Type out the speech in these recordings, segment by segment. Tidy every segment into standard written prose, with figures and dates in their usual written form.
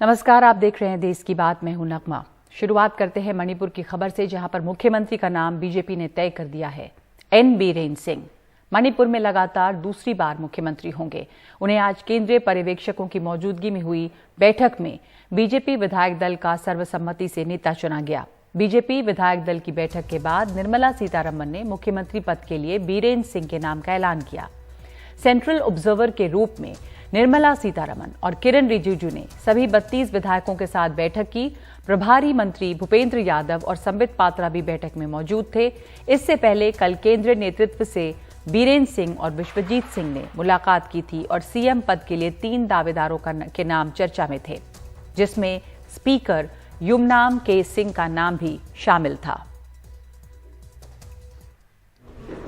नमस्कार, आप देख रहे हैं देश की बात। मैं हूं नगमा। शुरुआत करते हैं मणिपुर की खबर से, जहां पर मुख्यमंत्री का नाम बीजेपी ने तय कर दिया है। एन बीरेन सिंह मणिपुर में लगातार दूसरी बार मुख्यमंत्री होंगे। उन्हें आज केंद्रीय पर्यवेक्षकों की मौजूदगी में हुई बैठक में बीजेपी विधायक दल का सर्वसम्मति से नेता चुना गया। बीजेपी विधायक दल की बैठक के बाद निर्मला सीतारमण ने मुख्यमंत्री पद के लिए बीरेन सिंह के नाम का ऐलान किया। सेंट्रल ऑब्जर्वर के रूप में निर्मला सीतारमण और किरण रिजिजू ने सभी 32 विधायकों के साथ बैठक की। प्रभारी मंत्री भूपेंद्र यादव और संबित पात्रा भी बैठक में मौजूद थे। इससे पहले कल केंद्रीय नेतृत्व से बीरेन सिंह और विश्वजीत सिंह ने मुलाकात की थी और सीएम पद के लिए 3 दावेदारों के नाम चर्चा में थे, जिसमें स्पीकर युमनाम के सिंह का नाम भी शामिल था।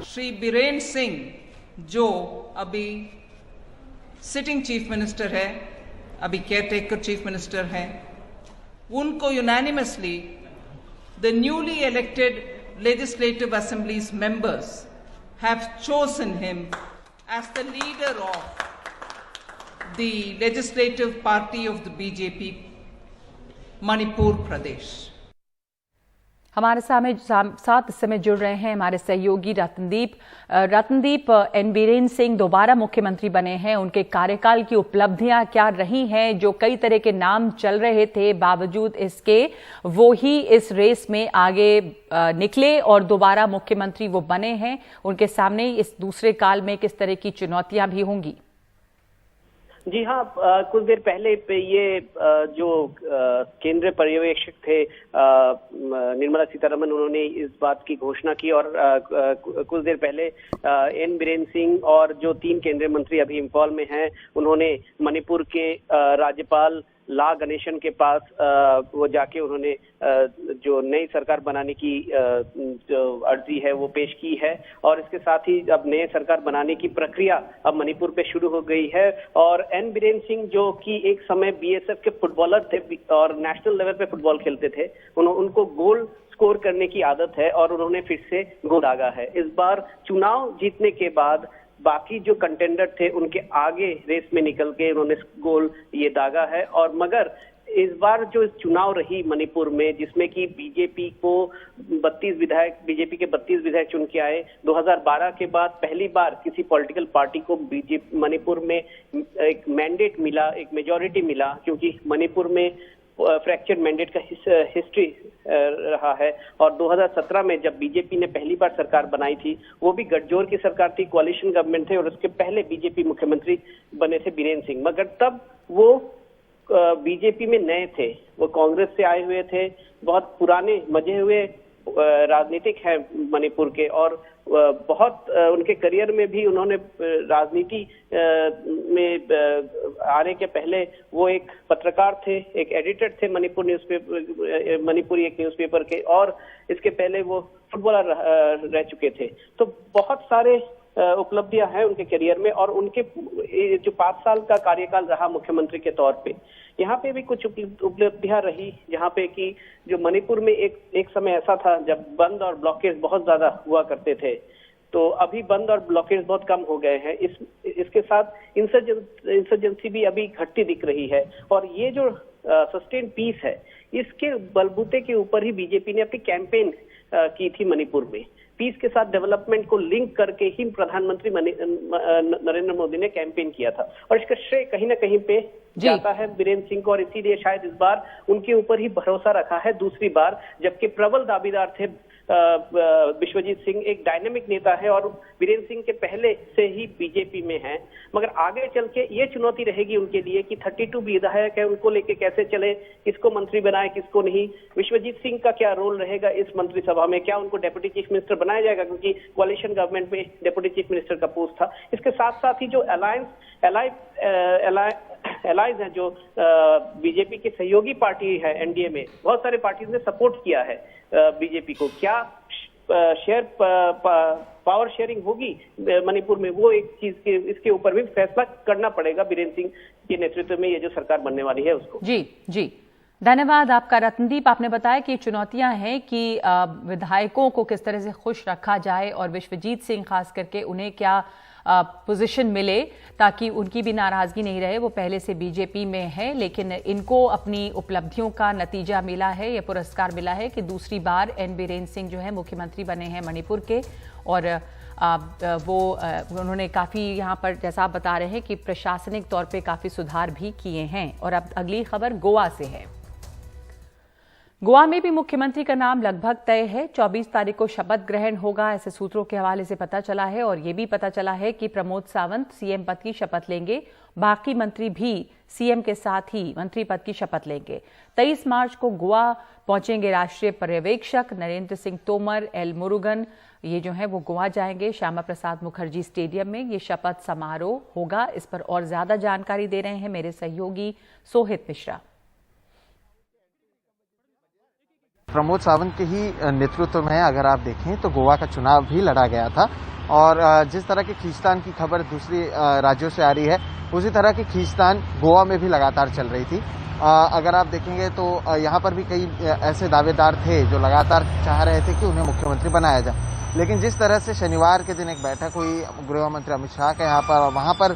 श्री बीरेन सिंह जो अभी सिटिंग चीफ मिनिस्टर है, अभी केयरटेकर चीफ मिनिस्टर है, उनको unanimously the newly elected legislative assemblies members have chosen him as the leader of the legislative party of the BJP Manipur Pradesh. हमारे साथ इस समय जुड़ रहे हैं हमारे सहयोगी रतनदीप। एन बीरेन सिंह दोबारा मुख्यमंत्री बने हैं। उनके कार्यकाल की उपलब्धियां क्या रही हैं? जो कई तरह के नाम चल रहे थे, बावजूद इसके वो ही इस रेस में आगे निकले और दोबारा मुख्यमंत्री वो बने हैं। उनके सामने इस दूसरे काल में किस तरह की चुनौतियां भी होंगी? जी हाँ, कुछ देर पहले ये जो केंद्रीय पर्यवेक्षक थे निर्मला सीतारमण, उन्होंने इस बात की घोषणा की और कुछ देर पहले एन बीरेन सिंह और जो 3 केंद्रीय मंत्री अभी इंफॉल में हैं, उन्होंने मणिपुर के राज्यपाल ला गणेशन के पास वो जाके उन्होंने जो नई सरकार बनाने की जो अर्जी है वो पेश की है। और इसके साथ ही अब नए सरकार बनाने की प्रक्रिया अब मणिपुर पे शुरू हो गई है। और एन बीरेन सिंह जो कि एक समय बीएसएफ के फुटबॉलर थे और नेशनल लेवल पे फुटबॉल खेलते थे, उनको गोल स्कोर करने की आदत है और उन्होंने फिर से गोल दागा है। इस बार चुनाव जीतने के बाद बाकी जो कंटेंडर थे उनके आगे रेस में निकल के उन्होंने गोल ये दागा है। और मगर इस बार जो चुनाव रही मणिपुर में, जिसमें कि बीजेपी के 32 विधायक चुन के आए। 2012 के बाद पहली बार किसी पॉलिटिकल पार्टी को मणिपुर में एक मैंडेट मिला, एक मेजॉरिटी मिला, क्योंकि मणिपुर में फ्रैक्चर मैंडेट का हिस्ट्री रहा है। और 2017 में जब बीजेपी ने पहली बार सरकार बनाई थी, वो भी गठजोड़ की सरकार थी, कोalition गवर्नमेंट थे, और उसके पहले बीजेपी मुख्यमंत्री बने थे बीरेन सिंह। मगर तब वो बीजेपी में नए थे, वो कांग्रेस से आए हुए थे, बहुत पुराने मजे हुए राजनीतिक हैं मणिपुर के। और बहुत उनके करियर में भी उन्होंने राजनीति में आने के पहले वो एक पत्रकार थे, एक एडिटर थे मणिपुरी एक न्यूज़पेपर के, और इसके पहले वो फुटबॉलर रह चुके थे। तो बहुत सारे उपलब्धियां हैं उनके करियर में। और उनके जो 5 साल का कार्यकाल रहा मुख्यमंत्री के तौर पे, यहाँ पे भी कुछ उपलब्धियां रही, जहाँ पे कि जो मणिपुर में एक समय ऐसा था जब बंद और ब्लॉकेज बहुत ज्यादा हुआ करते थे, तो अभी बंद और ब्लॉकेज बहुत कम हो गए हैं। इसके साथ इंसर्जेंसी भी अभी घटती दिख रही है। और ये जो सस्टेन पीस है, इसके बलबूते के ऊपर ही बीजेपी ने अपनी कैंपेन की थी मणिपुर में। पीस के साथ डेवलपमेंट को लिंक करके ही प्रधानमंत्री नरेंद्र मोदी ने कैंपेन किया था। और इसका श्रेय कहीं ना कहीं पे जाता है बीरेन सिंह को, और इसीलिए शायद इस बार उनके ऊपर ही भरोसा रखा है दूसरी बार। जबकि प्रबल दावेदार थे विश्वजीत सिंह, एक डायनेमिक नेता है और बीरेन सिंह के पहले से ही बीजेपी में है। मगर आगे चल के ये चुनौती रहेगी उनके लिए कि 32 विधायक है, उनको लेके कैसे चले, किसको मंत्री बनाए किसको नहीं। विश्वजीत सिंह का क्या रोल रहेगा इस मंत्रिसभा में? क्या उनको डेप्यूटी चीफ मिनिस्टर बनाया जाएगा, क्योंकि कोalition गवर्नमेंट में डेप्यूटी चीफ मिनिस्टर का पोस्ट था। इसके साथ साथ ही जो एलाइज है, जो बीजेपी की सहयोगी पार्टी है एनडीए में, बहुत सारे पार्टीज ने सपोर्ट किया है बीजेपी को। क्या पावर शेयरिंग होगी मणिपुर में, वो एक चीज के इसके ऊपर भी फैसला करना पड़ेगा बीरेन सिंह के नेतृत्व में ये जो सरकार बनने वाली है उसको। जी धन्यवाद आपका रतनदीप। आपने बताया कि चुनौतियां हैं कि विधायकों को किस तरह से खुश रखा जाए और विश्वजीत सिंह खास करके उन्हें क्या पोजीशन मिले ताकि उनकी भी नाराजगी नहीं रहे। वो पहले से बीजेपी में है, लेकिन इनको अपनी उपलब्धियों का नतीजा मिला है, ये पुरस्कार मिला है कि दूसरी बार एन बीरेन सिंह जो है मुख्यमंत्री बने हैं मणिपुर के। और उन्होंने काफ़ी यहाँ पर, जैसा आप बता रहे हैं, कि प्रशासनिक तौर पे काफ़ी सुधार भी किए हैं। और अब अगली खबर गोवा से है। गोवा में भी मुख्यमंत्री का नाम लगभग तय है। 24 तारीख को शपथ ग्रहण होगा, ऐसे सूत्रों के हवाले से पता चला है। और ये भी पता चला है कि प्रमोद सावंत सीएम पद की शपथ लेंगे। बाकी मंत्री भी सीएम के साथ ही मंत्री पद की शपथ लेंगे। 23 मार्च को गोवा पहुंचेंगे राष्ट्रीय पर्यवेक्षक नरेंद्र सिंह तोमर, एल मुरुगन, ये जो है वो गोवा जाएंगे। श्यामा प्रसाद मुखर्जी स्टेडियम में ये शपथ समारोह होगा। इस पर और ज्यादा जानकारी दे रहे हैं मेरे सहयोगी सोहित मिश्रा। प्रमोद सावंत के ही नेतृत्व में अगर आप देखें तो गोवा का चुनाव भी लड़ा गया था। और जिस तरह की खींचतान की खबर दूसरी राज्यों से आ रही है, उसी तरह की खींचतान गोवा में भी लगातार चल रही थी। अगर आप देखेंगे तो यहाँ पर भी कई ऐसे दावेदार थे जो लगातार चाह रहे थे कि उन्हें मुख्यमंत्री बनाया जाए। लेकिन जिस तरह से शनिवार के दिन एक बैठक हुई गृह मंत्री अमित शाह के यहाँ पर, वहाँ पर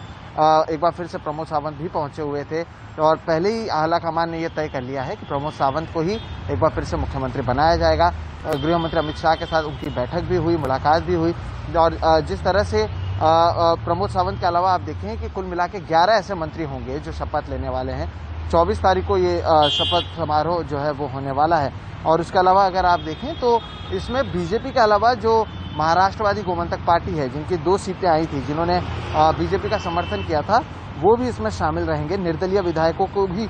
एक बार फिर से प्रमोद सावंत भी पहुंचे हुए थे। और पहले ही आला कमान ने यह तय कर लिया है कि प्रमोद सावंत को ही एक बार फिर से मुख्यमंत्री बनाया जाएगा। गृह मंत्री अमित शाह के साथ उनकी बैठक भी हुई, मुलाकात भी हुई। और जिस तरह से प्रमोद सावंत के अलावा आप देखें कि कुल मिला के 11 ऐसे मंत्री होंगे जो शपथ लेने वाले हैं। 24 तारीख को ये शपथ समारोह जो है वो होने वाला है। और उसके अलावा अगर आप देखें तो इसमें बीजेपी के अलावा जो महाराष्ट्रवादी गोमंतक पार्टी है, जिनकी 2 सीटें आई थी, जिन्होंने बीजेपी का समर्थन किया था, वो भी इसमें शामिल रहेंगे। निर्दलीय विधायकों को भी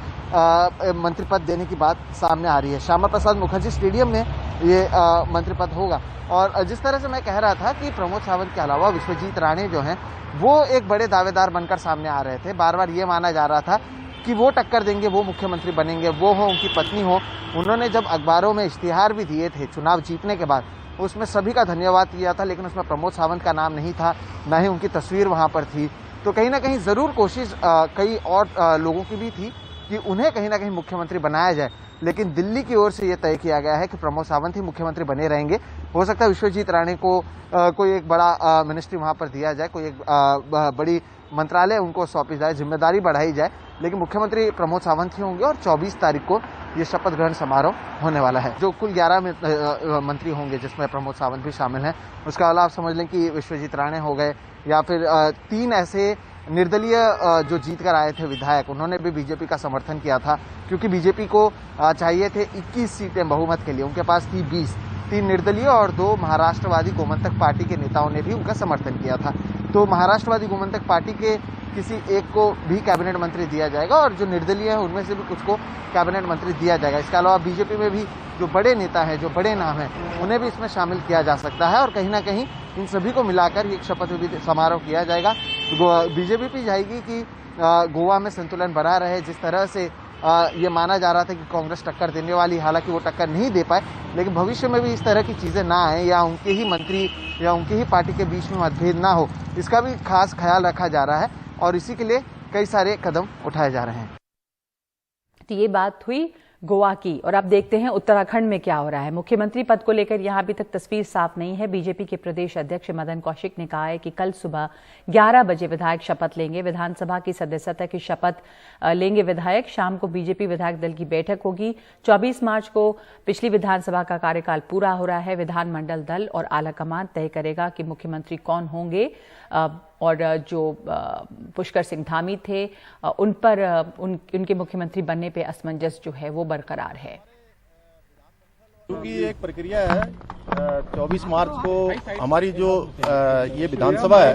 मंत्री पद देने की बात सामने आ रही है। श्यामा प्रसाद मुखर्जी स्टेडियम में ये मंत्री पद होगा। और जिस तरह से मैं कह रहा था कि प्रमोद सावंत के अलावा विश्वजीत राणे जो हैं वो एक बड़े दावेदार बनकर सामने आ रहे थे। बार बार ये माना जा रहा था कि वो टक्कर देंगे, वो मुख्यमंत्री बनेंगे, वो हो उनकी पत्नी हो। उन्होंने जब अखबारों में इश्तिहार भी दिए थे चुनाव जीतने के बाद, उसमें सभी का धन्यवाद किया था, लेकिन उसमें प्रमोद सावंत का नाम नहीं था, न ही उनकी तस्वीर वहां पर थी। तो कहीं ना कहीं जरूर कोशिश कई और लोगों की भी थी कि उन्हें कहीं ना कहीं मुख्यमंत्री बनाया जाए। लेकिन दिल्ली की ओर से यह तय किया गया है कि प्रमोद सावंत ही मुख्यमंत्री बने रहेंगे। हो सकता है विश्वजीत राणे को कोई एक बड़ा मिनिस्ट्री वहां पर दिया जाए, कोई एक बड़ी मंत्रालय उनको सौंपी जाए, जिम्मेदारी बढ़ाई जाए, लेकिन मुख्यमंत्री प्रमोद सावंत ही होंगे। और 24 तारीख को ये शपथ ग्रहण समारोह होने वाला है। जो कुल 11 मंत्री होंगे जिसमें प्रमोद सावंत भी शामिल हैं। उसके अलावा आप समझ लें कि विश्वजीत राणे हो गए, या फिर 3 ऐसे निर्दलीय जो जीत कर आए थे विधायक, उन्होंने भी बीजेपी का समर्थन किया था, क्योंकि बीजेपी को चाहिए थे 21 सीटें बहुमत के लिए, उनके पास थी 20। 3 निर्दलीय और 2 महाराष्ट्रवादी गोमंतक पार्टी के नेताओं ने भी उनका समर्थन किया था। तो महाराष्ट्रवादी गोमंतक पार्टी के किसी एक को भी कैबिनेट मंत्री दिया जाएगा, और जो निर्दलीय है उनमें से भी कुछ को कैबिनेट मंत्री दिया जाएगा। इसके अलावा बीजेपी में भी जो बड़े नेता हैं, जो बड़े नाम हैं, उन्हें भी इसमें शामिल किया जा सकता है। और कहीं ना कहीं इन सभी को मिलाकर एक शपथ विधि समारोह किया जाएगा। बीजेपी भी चाहेगी कि गोवा में संतुलन बना रहे। जिस तरह से ये माना जा रहा था कि कांग्रेस टक्कर देने वाली, हालांकि वो टक्कर नहीं दे पाए, लेकिन भविष्य में भी इस तरह की चीजें ना आए, या उनके ही मंत्री या उनकी ही पार्टी के बीच में मतभेद ना हो, इसका भी खास ख्याल रखा जा रहा है। और इसी के लिए कई सारे कदम उठाए जा रहे हैं। तो ये बात हुई गोवा की। और अब देखते हैं उत्तराखंड में क्या हो रहा है। मुख्यमंत्री पद को लेकर यहां अभी तक तस्वीर साफ नहीं है। बीजेपी के प्रदेश अध्यक्ष मदन कौशिक ने कहा है कि कल सुबह 11 बजे विधायक शपथ लेंगे, विधानसभा की सदस्यता की शपथ लेंगे विधायक। शाम को बीजेपी विधायक दल की बैठक होगी। 24 मार्च को पिछली विधानसभा का कार्यकाल पूरा हो रहा है। विधानमंडल दल और आलाकमान तय करेगा कि मुख्यमंत्री कौन होंगे। और जो पुष्कर सिंह धामी थे, उन पर उनके मुख्यमंत्री बनने पे असमंजस जो है वो बरकरार है। क्योंकि एक प्रक्रिया है, 24 मार्च को हमारी जो ये विधानसभा है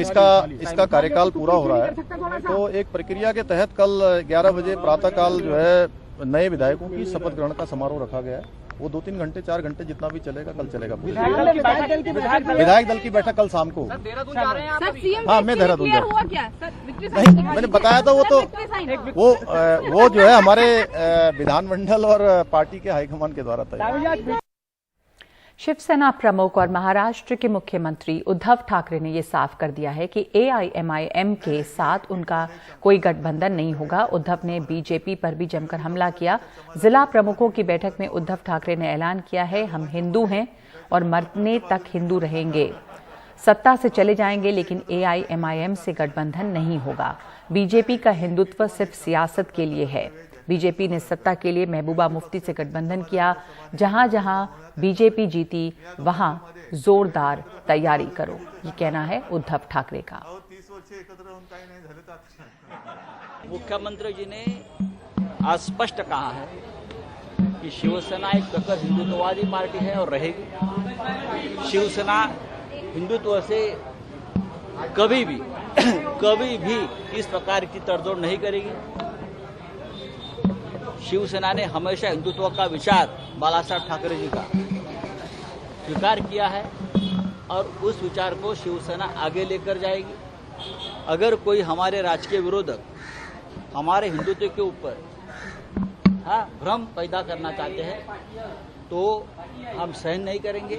इसका कार्यकाल पूरा हो रहा है। तो एक प्रक्रिया के तहत कल 11 बजे प्रातःकाल जो है नए विधायकों की शपथ ग्रहण का समारोह रखा गया है। वो 2-3 घंटे 4 घंटे जितना भी चलेगा कल चलेगा। विधायक दल की बैठक कल शाम को। हाँ, मैं देहरादून जा रहा हूँ। नहीं, मैंने बताया था वो जो है हमारे विधानमंडल और पार्टी के हाईकमान के द्वारा तय। शिवसेना प्रमुख और महाराष्ट्र के मुख्यमंत्री उद्धव ठाकरे ने यह साफ कर दिया है कि एआईएमआईएम के साथ उनका कोई गठबंधन नहीं होगा। उद्धव ने बीजेपी पर भी जमकर हमला किया। जिला प्रमुखों की बैठक में उद्धव ठाकरे ने ऐलान किया है, हम हिंदू हैं और मरने तक हिंदू रहेंगे। सत्ता से चले जाएंगे, लेकिन AIMIM से गठबंधन नहीं होगा। बीजेपी का हिंदुत्व सिर्फ सियासत के लिए है। बीजेपी ने सत्ता के लिए महबूबा मुफ्ती से गठबंधन किया। जहां जहां बीजेपी जीती वहां जोरदार तैयारी करो, ये कहना है उद्धव ठाकरे का। मुख्यमंत्री जी ने आज स्पष्ट कहा है कि शिवसेना एक कट्टर हिंदुत्ववादी पार्टी है और रहेगी। शिवसेना हिंदुत्व से कभी भी इस प्रकार की तड़जोड़ नहीं करेगी। शिवसेना ने हमेशा हिंदुत्व का विचार बाला साहब ठाकरे जी का स्वीकार किया है और उस विचार को शिवसेना आगे लेकर जाएगी। अगर कोई हमारे राजकीय विरोधक हमारे हिंदुत्व के ऊपर भ्रम पैदा करना चाहते हैं तो हम सहन नहीं करेंगे।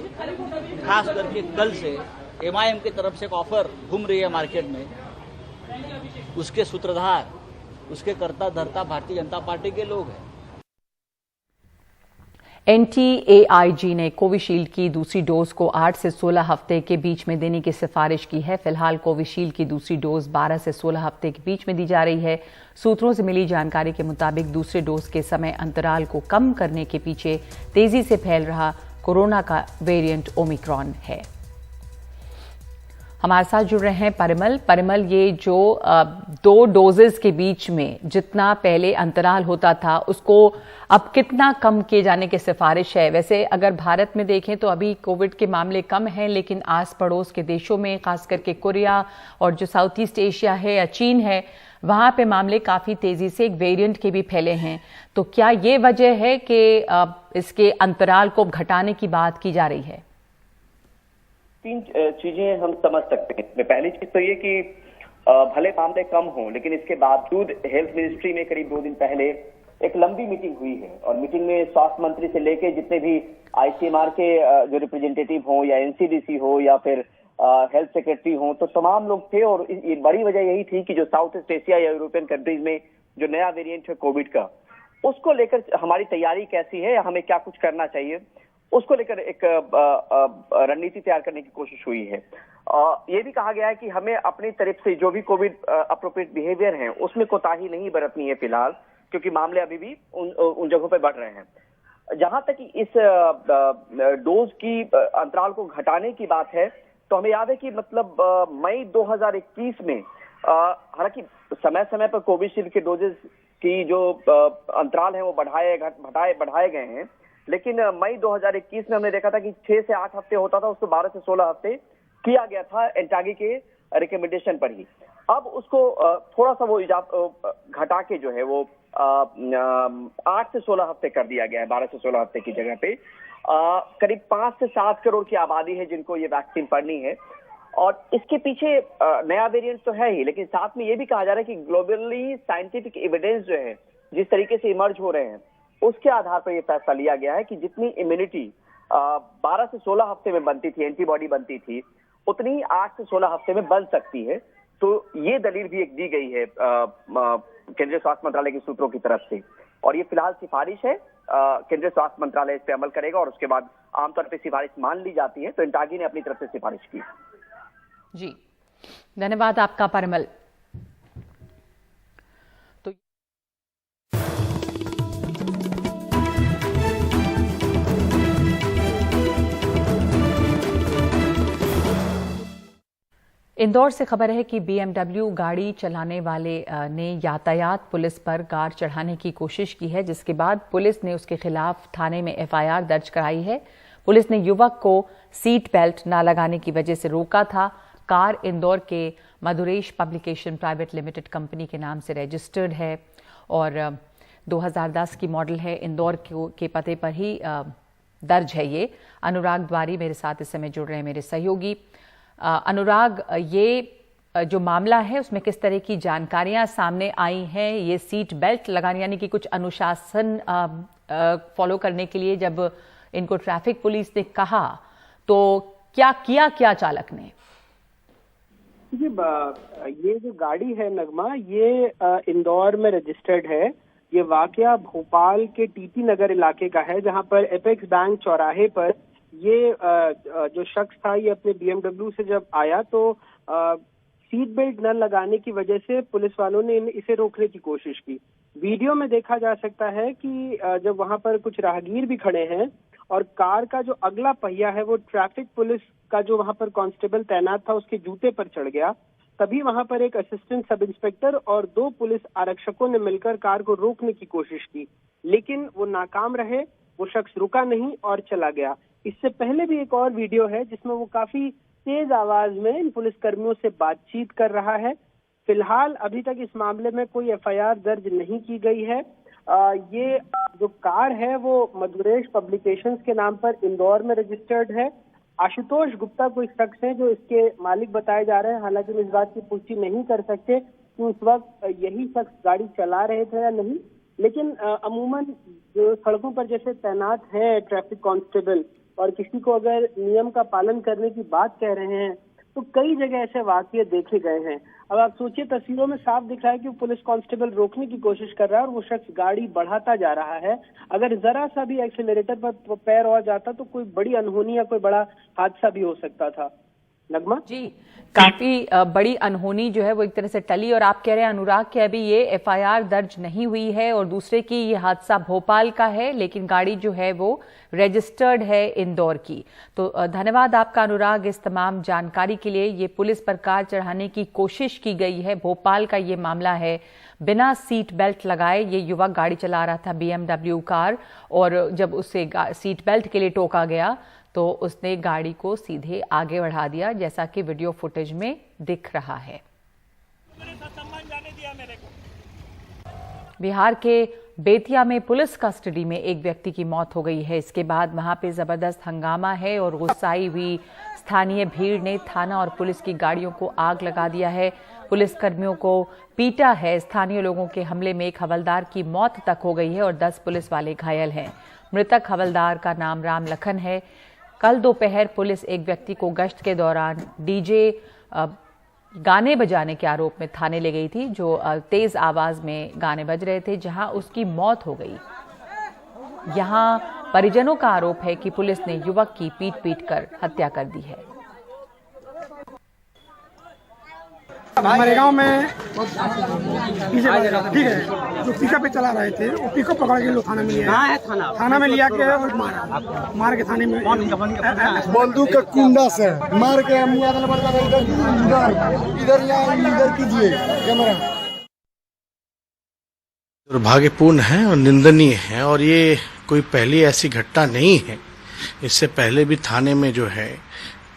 खास करके कल से MIM की तरफ से एक ऑफर घूम रही है मार्केट में, उसके सूत्रधार, उसके कर्ता धर्ता भारतीय जनता पार्टी के लोग हैं। NTAIG ने कोविशील्ड की दूसरी डोज को 8 से 16 हफ्ते के बीच में देने की सिफारिश की है। फिलहाल कोविशील्ड की दूसरी डोज 12 से 16 हफ्ते के बीच में दी जा रही है। सूत्रों से मिली जानकारी के मुताबिक दूसरे डोज के समय अंतराल को कम करने के पीछे तेजी से फैल रहा कोरोना का वेरिएंट ओमिक्रॉन है। हमारे साथ जुड़ रहे हैं परिमल, ये जो 2 डोजेस के बीच में जितना पहले अंतराल होता था उसको अब कितना कम किए जाने की सिफारिश है? वैसे अगर भारत में देखें तो अभी कोविड के मामले कम हैं, लेकिन आस पड़ोस के देशों में खास करके कोरिया और जो साउथ ईस्ट एशिया है या चीन है, वहां पे मामले काफी तेजी से एक वेरिएंट के भी फैले हैं। तो क्या ये वजह है कि इसके अंतराल को घटाने की बात की जा रही है? 3 चीजें हम समझ सकते हैं इसमें। पहली चीज तो ये कि भले मामले कम हों, लेकिन इसके बावजूद हेल्थ मिनिस्ट्री में करीब 2 दिन पहले एक लंबी मीटिंग हुई है और मीटिंग में स्वास्थ्य मंत्री से लेके जितने भी ICMR के जो रिप्रेजेंटेटिव हो या NCDC हो या फिर हेल्थ सेक्रेटरी हो, तो तमाम लोग थे। और ये बड़ी वजह यही थी कि जो साउथ ईस्ट एशिया या यूरोपियन कंट्रीज में जो नया वेरिएंट है कोविड का, उसको लेकर हमारी तैयारी कैसी है, हमें क्या कुछ करना चाहिए, उसको लेकर एक रणनीति तैयार करने की कोशिश हुई है। ये भी कहा गया है कि हमें अपनी तरफ से जो भी कोविड अप्रोप्रिएट बिहेवियर है उसमें कोताही नहीं बरतनी है फिलहाल, क्योंकि मामले अभी भी उन जगहों पे बढ़ रहे हैं। जहां तक इस डोज की अंतराल को घटाने की बात है, तो हमें याद है कि मतलब मई 2021 में हालांकि समय समय पर कोविशील्ड के डोजेस की जो अंतराल है वो बढ़ाए गए हैं, लेकिन मई 2021 में हमने देखा था कि 6 से 8 हफ्ते होता था, उसको 12 से 16 हफ्ते किया गया था एंटागी के रिकमेंडेशन पर ही। अब उसको थोड़ा सा वो घटा के जो है वो 8 से 16 हफ्ते कर दिया गया है। 12 से 16 हफ्ते की जगह पे करीब 5 से 7 करोड़ की आबादी है जिनको ये वैक्सीन पड़नी है। और इसके पीछे नया वेरिएंट तो है ही, लेकिन साथ में ये भी कहा जा रहा है कि ग्लोबली साइंटिफिक एविडेंस जो है जिस तरीके से इमर्ज हो रहे हैं, उसके आधार पर यह फैसला लिया गया है कि जितनी इम्यूनिटी 12 से 16 हफ्ते में बनती थी, एंटीबॉडी बनती थी, उतनी 8 से 16 हफ्ते में बन सकती है। तो ये दलील भी एक दी गई है केंद्रीय स्वास्थ्य मंत्रालय के सूत्रों की तरफ से, और ये फिलहाल सिफारिश है। केंद्रीय स्वास्थ्य मंत्रालय इस पे अमल करेगा और उसके बाद आमतौर पे सिफारिश मान ली जाती है। तो एंटागी ने अपनी तरफ से सिफारिश की। जी, धन्यवाद आपका परिमल। इंदौर से खबर है कि BMW गाड़ी चलाने वाले ने यातायात पुलिस पर गार्ड चढ़ाने की कोशिश की है, जिसके बाद पुलिस ने उसके खिलाफ थाने में FIR दर्ज कराई है। पुलिस ने युवक को सीट बेल्ट न लगाने की वजह से रोका था। कार इंदौर के Madhuresh publication private limited company के नाम से रजिस्टर्ड है और 2010 की मॉडल है। इंदौर के पते पर ही दर्ज है ये। अनुराग द्वारी मेरे साथ इस समय जुड़ रहे हैं, मेरे सहयोगी। अनुराग, ये जो मामला है उसमें किस तरह की जानकारियां सामने आई हैं? ये सीट बेल्ट लगाने यानी कि कुछ अनुशासन फॉलो करने के लिए जब इनको ट्रैफिक पुलिस ने कहा तो क्या किया चालक ने? जी, ये जो गाड़ी है नगमा, ये इंदौर में रजिस्टर्ड है। ये वाकया भोपाल के TP नगर इलाके का है, जहां पर एपेक्स बैंक चौराहे पर ये जो शख्स था ये अपने BMW से जब आया तो सीट बेल्ट न लगाने की वजह से पुलिस वालों ने इसे रोकने की कोशिश की। वीडियो में देखा जा सकता है कि जब वहां पर कुछ राहगीर भी खड़े हैं और कार का जो अगला पहिया है वो ट्रैफिक पुलिस का जो वहां पर कांस्टेबल तैनात था उसके जूते पर चढ़ गया, तभी वहां पर एक असिस्टेंट सब इंस्पेक्टर और 2 पुलिस आरक्षकों ने मिलकर कार को रोकने की कोशिश की, लेकिन वो नाकाम रहे। वो शख्स रुका नहीं और चला गया। इससे पहले भी एक और वीडियो है जिसमें वो काफी तेज आवाज में इन पुलिस कर्मियों से बातचीत कर रहा है। फिलहाल अभी तक इस मामले में कोई FIR दर्ज नहीं की गई है। ये जो कार है वो मधुरेश पब्लिकेशंस के नाम पर इंदौर में रजिस्टर्ड है। आशुतोष गुप्ता कोई शख्स है जो इसके मालिक बताए जा रहे हैं, हालांकि हम इस बात की पुष्टि नहीं कर सकते कि उस वक्त यही शख्स गाड़ी चला रहे थे या नहीं, लेकिन अमूमन जो सड़कों पर जैसे तैनात है ट्रैफिक कांस्टेबल और किसी को अगर नियम का पालन करने की बात कह रहे हैं तो कई जगह ऐसे वाकये देखे गए हैं। अब आप सोचिए, तस्वीरों में साफ दिख रहा है कि पुलिस कांस्टेबल रोकने की कोशिश कर रहा है और वो शख्स गाड़ी बढ़ाता जा रहा है। अगर जरा सा भी एक्सीलरेटर पर पैर और जाता तो कोई बड़ी अनहोनी या कोई बड़ा हादसा भी हो सकता था। नगमा जी, काफी बड़ी अनहोनी जो है वो एक तरह से टली, और आप कह रहे हैं अनुराग कि अभी ये FIR दर्ज नहीं हुई है, और दूसरे की ये हादसा भोपाल का है लेकिन गाड़ी जो है वो रजिस्टर्ड है इंदौर की। तो धन्यवाद आपका अनुराग इस तमाम जानकारी के लिए। ये पुलिस पर कार चढ़ाने की कोशिश की गई है, भोपाल का ये मामला है। बिना सीट बेल्ट लगाए ये युवक गाड़ी चला रहा था BMW कार, और जब उसे सीट बेल्ट के लिए टोका गया तो उसने गाड़ी को सीधे आगे बढ़ा दिया, जैसा कि वीडियो फुटेज में दिख रहा है। बिहार के बेतिया में पुलिस कस्टडी में एक व्यक्ति की मौत हो गई है। इसके बाद वहां पे जबरदस्त हंगामा है और गुस्साई हुई स्थानीय भीड़ ने थाना और पुलिस की गाड़ियों को आग लगा दिया है। पुलिस कर्मियों को पीटा है। स्थानीय लोगों के हमले में एक हवलदार की मौत तक हो गई है और 10 पुलिस वाले घायल हैं। मृतक हवलदार का नाम राम लखन है। कल दोपहर पुलिस एक व्यक्ति को गश्त के दौरान DJ गाने बजाने के आरोप में थाने ले गई थी, जो तेज आवाज में गाने बज रहे थे, जहां उसकी मौत हो गई। यहां परिजनों का आरोप है कि पुलिस ने युवक की पीट कर हत्या कर दी है। हमारे गांव में ठीक है, जो पिकअप पे चला रहे थे वो पिकअप पकड़ के लोग थाना में लिया, थाना में लिया के और मार के थाने में बंदूक के कुंडा से मार के इधर कीजिए कैमरा। दुर्भाग्यपूर्ण है और निंदनीय है, और ये कोई पहली ऐसी घटना नहीं है। इससे पहले भी थाने में जो है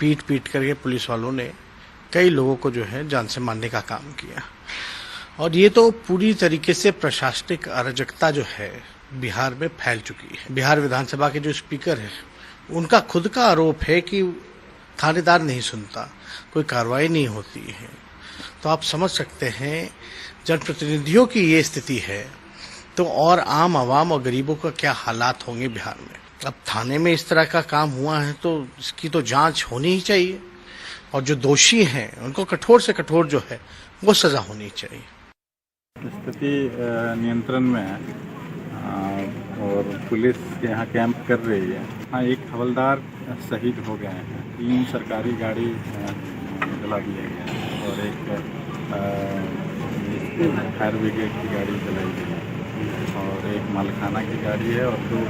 पीट करके पुलिस वालों ने कई लोगों को जो है जान से मारने का काम किया, और ये तो पूरी तरीके से प्रशासनिक अराजकता जो है बिहार में फैल चुकी है। बिहार विधानसभा के जो स्पीकर है उनका खुद का आरोप है कि थानेदार नहीं सुनता, कोई कार्रवाई नहीं होती है। तो आप समझ सकते हैं जनप्रतिनिधियों की ये स्थिति है तो और आम आवाम और गरीबों का क्या हालात होंगे बिहार में। अब थाने में इस तरह का काम हुआ है तो इसकी तो जांच होनी ही चाहिए, और जो दोषी हैं उनको कठोर से कठोर जो है वो सजा होनी चाहिए। स्थिति नियंत्रण में है और पुलिस यहाँ कैंप कर रही है। हाँ, एक हवलदार शहीद हो गए हैं, 3 सरकारी गाड़ी जला दिए गए और एक फायर ब्रिगेड की गाड़ी जलाई गई है और एक मालखाना की गाड़ी है और 2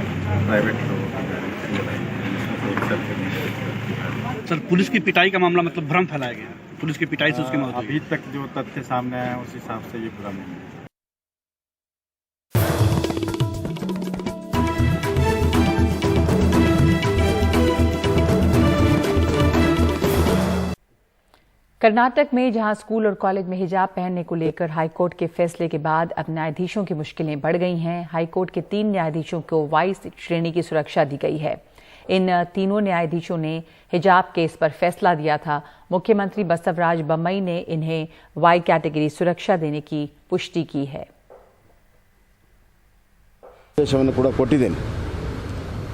प्राइवेट लोगों की गाड़ी जलाई गई है। सर, पुलिस की पिटाई का मामला मतलब भ्रम फैलाया गया, पुलिस की पिटाई से उसकी मौत हुई। अभी तक जो तथ्य सामने आए उस हिसाब से ये भ्रम है। कर्नाटक में जहां स्कूल और कॉलेज में हिजाब पहनने को लेकर हाईकोर्ट के फैसले के बाद अब न्यायाधीशों की मुश्किलें बढ़ गई हैं। हाईकोर्ट के 3 न्यायाधीशों को वाई श्रेणी की सुरक्षा दी गई है। इन तीनों न्यायाधीशों ने हिजाब केस पर फैसला दिया था। मुख्यमंत्री बसवराज बम्मई ने इन्हें वाई कैटेगरी सुरक्षा देने की पुष्टि की है।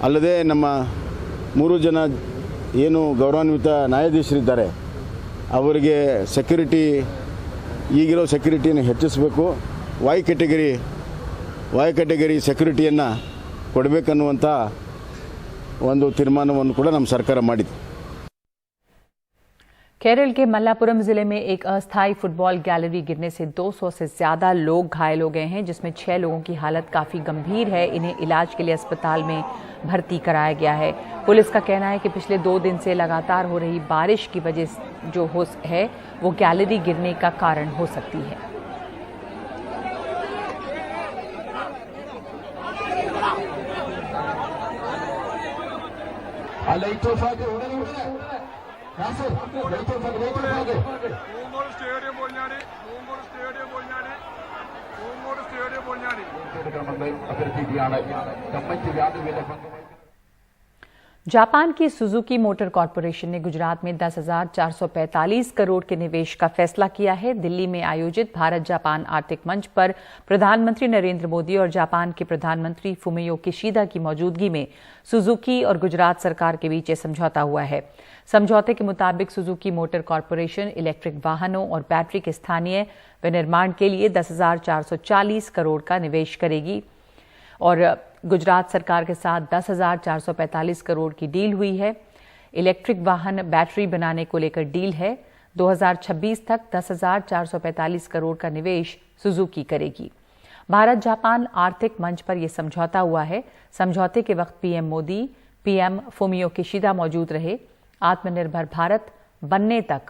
ಅಲ್ಲದೆ ನಮ್ಮ 3 ಜನ ಏನು ಗೌರವಾನ್ವಿತ ನ್ಯಾಯಾಧೀಶರಿದ್ದಾರೆ ಅವರಿಗೆ ಸೆಕ್ಯೂರಿಟಿ ಈಗಿರೋ ಸೆಕ್ಯೂರಿಟಿಯನ್ನು ಹೆಚ್ಚಿಸಬೇಕು, ವಾಯ್ ಕ್ಯಾಟಗರಿ ಸೆಕ್ಯೂರಿಟಿಯನ್ನು ಕೊಡಬೇಕನ್ನುವಂಥ ಒಂದು ತೀರ್ಮಾನವನ್ನು ಕೂಡ ನಮ್ಮ ಸರ್ಕಾರ ಮಾಡಿದೆ. केरल के मल्लापुरम जिले में एक अस्थायी फुटबॉल गैलरी गिरने से 200 से ज्यादा लोग घायल हो गए हैं, जिसमें 6 लोगों की हालत काफी गंभीर है. इन्हें इलाज के लिए अस्पताल में भर्ती कराया गया है. पुलिस का कहना है कि पिछले 2 दिन से लगातार हो रही बारिश की वजह जो है वो गैलरी गिरने का कारण हो सकती है. जापान की सुजुकी मोटर कॉरपोरेशन ने गुजरात में 10,445 करोड़ के निवेश का फैसला किया है. दिल्ली में आयोजित भारत जापान आर्थिक मंच पर प्रधानमंत्री नरेंद्र मोदी और जापान के प्रधानमंत्री फुमियो किशिदा की मौजूदगी में सुजुकी और गुजरात सरकार के बीच समझौता हुआ है. समझौते के मुताबिक सुजुकी मोटर कॉरपोरेशन इलेक्ट्रिक वाहनों और बैटरी के स्थानीय विनिर्माण के लिए 10,440 करोड़ का निवेश करेगी और गुजरात सरकार के साथ 10,445 करोड़ की डील हुई है. इलेक्ट्रिक वाहन बैटरी बनाने को लेकर डील है. 2026 तक 10,445 करोड़ का निवेश सुजुकी करेगी. भारत जापान आर्थिक मंच पर यह समझौता हुआ है. समझौते के वक्त PM Modi, PM Fumio Kishida मौजूद रहे. आत्मनिर्भर भारत बनने तक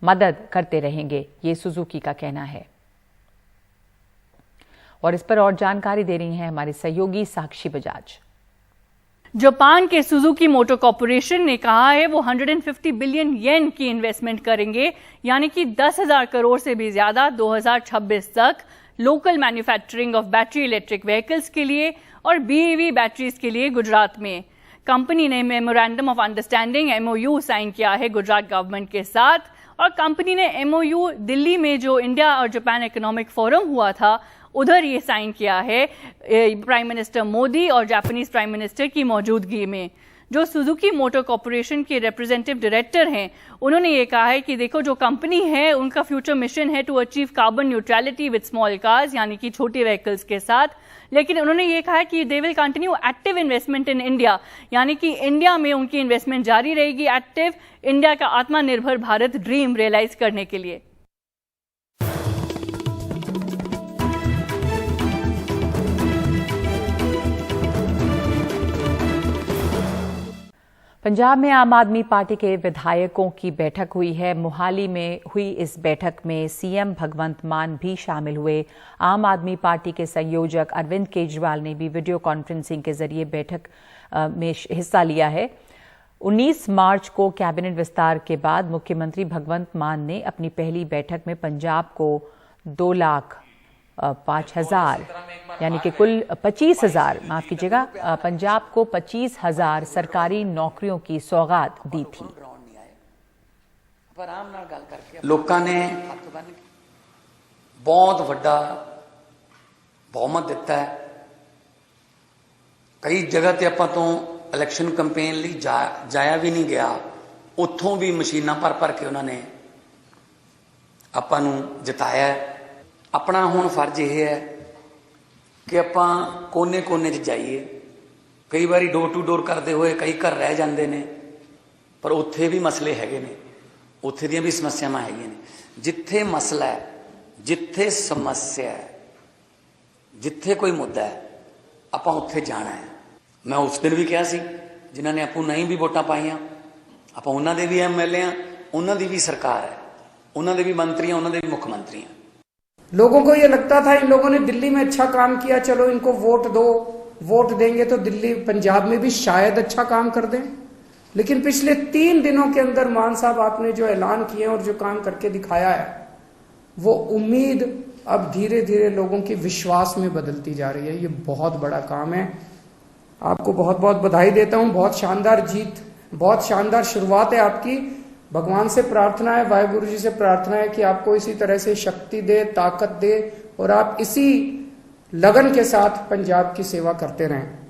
मदद करते रहेंगे, ये सुजुकी का कहना है. और इस पर और जानकारी दे रही हैं हमारे सहयोगी साक्षी बजाज. जापान के सुजुकी मोटर कॉरपोरेशन ने कहा है वो 150 बिलियन येन की इन्वेस्टमेंट करेंगे, यानी कि 10,000 करोड़ से भी ज्यादा 2026 तक local manufacturing of battery electric vehicles के लिए और बीईवी बैटरीज के लिए गुजरात में. कंपनी ने memorandum of understanding MOU sign किया है गुजरात गवर्नमेंट के साथ और कंपनी ने MOU दिल्ली में जो इंडिया और जापान इकोनॉमिक फोरम हुआ था उधर ये साइन किया है प्राइम मिनिस्टर मोदी और जापानीज प्राइम मिनिस्टर की मौजूदगी में. जो सुजुकी मोटर कॉरपोरेशन के रिप्रेजेंटेटिव डायरेक्टर हैं उन्होंने ये कहा है कि देखो जो कंपनी है उनका फ्यूचर मिशन है to achieve carbon neutrality with small cars, यानी कि छोटे व्हीकल्स के साथ. लेकिन उन्होंने ये कहा है कि they will continue active investment in India, यानी कि इंडिया में उनकी इन्वेस्टमेंट जारी रहेगी एक्टिव, इंडिया का आत्मनिर्भर भारत ड्रीम रियलाइज करने के लिए. पंजाब में आम आदमी पार्टी के विधायकों की बैठक हुई है. मोहाली में हुई इस बैठक में सीएम भगवंत मान भी शामिल हुए. आम आदमी पार्टी के संयोजक अरविंद केजरीवाल ने भी वीडियो कॉन्फ्रेंसिंग के जरिए बैठक में हिस्सा लिया है. 19 मार्च को कैबिनेट विस्तार के बाद मुख्यमंत्री भगवंत मान ने अपनी पहली बैठक में पंजाब को 2,05,000 यानी कि कुल 25,000 माफ कीजिएगा, पंजाब को 25,000 सरकारी नौकरियों की सौगात दी थी. लोगों ने बहुत वड्डा बहुमत दिता है. कई जगह ते आपां तो इलैक्शन कैंपेन लई जाया भी नहीं गया, उत्थों भी मशीनां भर भर के उन्होंने आपां नूं जिताया है. अपना हुण फर्ज यह है कि आपां कोने कोने च जाइए. कई बारी डोर टू डोर करते हुए कई घर रह जाते हैं, पर उत्थे भी मसले हैगे ने, उत्थे दियां भी समस्यावां हैगियां ने. जिथे मसला है, जिथे समस्या है, जिथे कोई मुद्दा है, आपां उत्थे जाना है. मैं उस दिन भी कहा सी जिन्होंने आपू नहीं भी वोटां पाईयां, आपां उन्हां दे भी MLA हैं, उन्हां दी भी सरकार है, उन्हां दे भी मंत्री हैं, उन्हां दे भी मुख्यमंत्री हैं. लोगों को ये लगता था इन लोगों ने दिल्ली में अच्छा काम किया, चलो इनको वोट दो, वोट देंगे तो दिल्ली पंजाब में भी शायद अच्छा काम कर दें. लेकिन पिछले 3 दिनों के अंदर मान साहब आपने जो ऐलान किए और जो काम करके दिखाया है, वो उम्मीद अब धीरे धीरे लोगों की विश्वास में बदलती जा रही है. ये बहुत बड़ा काम है. आपको बहुत बहुत बधाई देता हूं. बहुत शानदार जीत, बहुत शानदार शुरुआत है आपकी. भगवान से प्रार्थना है, वाहिगुरु जी से प्रार्थना है कि आपको इसी तरह से शक्ति दे, ताकत दे और आप इसी लगन के साथ पंजाब की सेवा करते रहें.